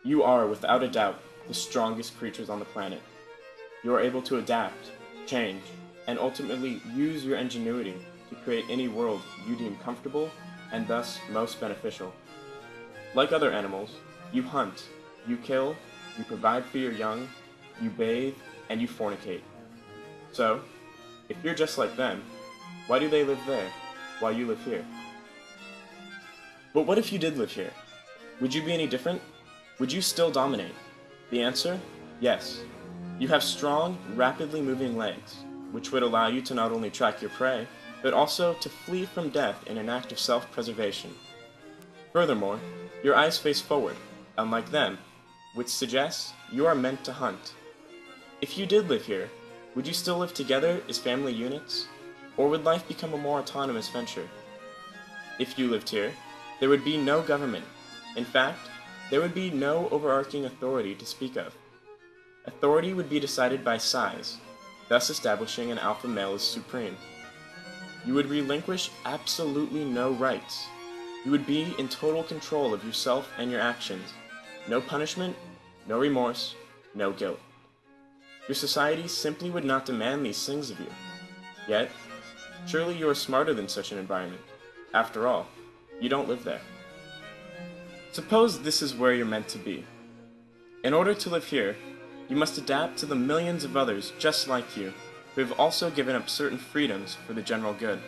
You are, without a doubt, the strongest creatures on the planet. You are able to adapt, change, and ultimately use your ingenuity to create any world you deem comfortable and thus most beneficial. Like other animals, you hunt, you kill, you provide for your young, you bathe, and you fornicate. So, if you're just like them, why do they live there, while you live here? But what if you did live here? Would you be any different? Would you still dominate? The answer? Yes. You have strong, rapidly moving legs, which would allow you to not only track your prey, but also to flee from death in an act of self-preservation. Furthermore, your eyes face forward, unlike them, which suggests you are meant to hunt. If you did live here, would you still live together as family units, or would life become a more autonomous venture? If you lived here, there would be no government. In fact, there would be no overarching authority to speak of. Authority would be decided by size, thus establishing an alpha male as supreme. You would relinquish absolutely no rights. You would be in total control of yourself and your actions. No punishment, no remorse, no guilt. Your society simply would not demand these things of you. Yet, surely you are smarter than such an environment. After all, you don't live there. Suppose this is where you're meant to be. In order to live here, you must adapt to the millions of others just like you, who have also given up certain freedoms for the general good.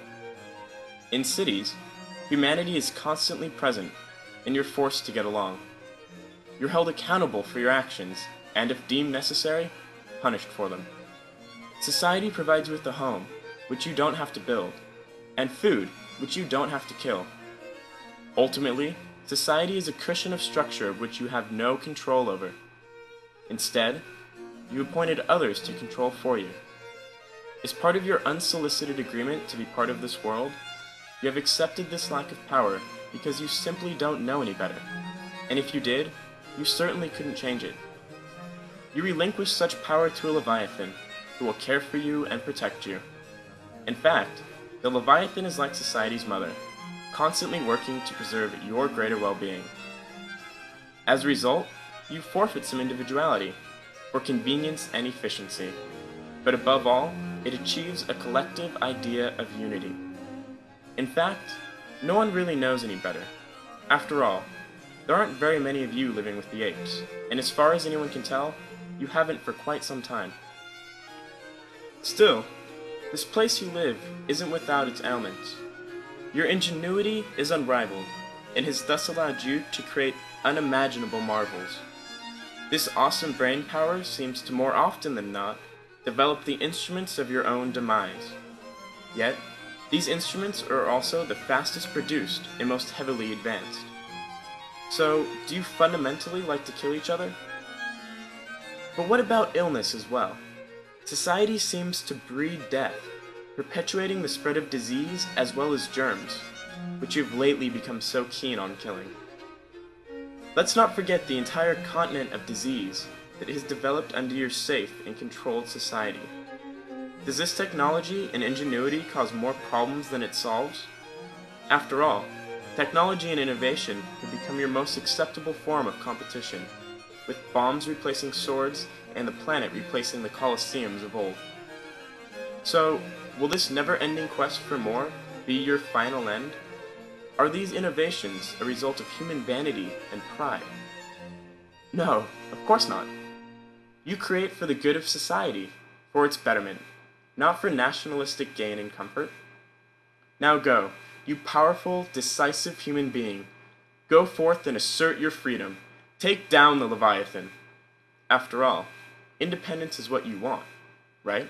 In cities, humanity is constantly present, and you're forced to get along. You're held accountable for your actions, and if deemed necessary, punished for them. Society provides you with a home, which you don't have to build, and food, which you don't have to kill. Ultimately, society is a cushion of structure of which you have no control over. Instead, you appointed others to control for you. As part of your unsolicited agreement to be part of this world, you have accepted this lack of power because you simply don't know any better. And if you did, you certainly couldn't change it. You relinquish such power to a Leviathan, who will care for you and protect you. In fact, the Leviathan is like society's mother, constantly working to preserve your greater well-being. As a result, you forfeit some individuality, for convenience and efficiency. But above all, it achieves a collective idea of unity. In fact, no one really knows any better. After all, there aren't very many of you living with the apes, and as far as anyone can tell, you haven't for quite some time. Still, this place you live isn't without its ailments. Your ingenuity is unrivaled, and has thus allowed you to create unimaginable marvels. This awesome brain power seems to more often than not develop the instruments of your own demise. Yet, these instruments are also the fastest produced and most heavily advanced. So, do you fundamentally like to kill each other? But what about illness as well? Society seems to breed death, perpetuating the spread of disease as well as germs, which you've lately become so keen on killing. Let's not forget the entire continent of disease that has developed under your safe and controlled society. Does this technology and ingenuity cause more problems than it solves? After all, technology and innovation have become your most acceptable form of competition, with bombs replacing swords and the planet replacing the Colosseums of old. So, will this never-ending quest for more be your final end? Are these innovations a result of human vanity and pride? No, of course not. You create for the good of society, for its betterment, not for nationalistic gain and comfort. Now go, you powerful, decisive human being. Go forth and assert your freedom. Take down the Leviathan. After all, independence is what you want, right?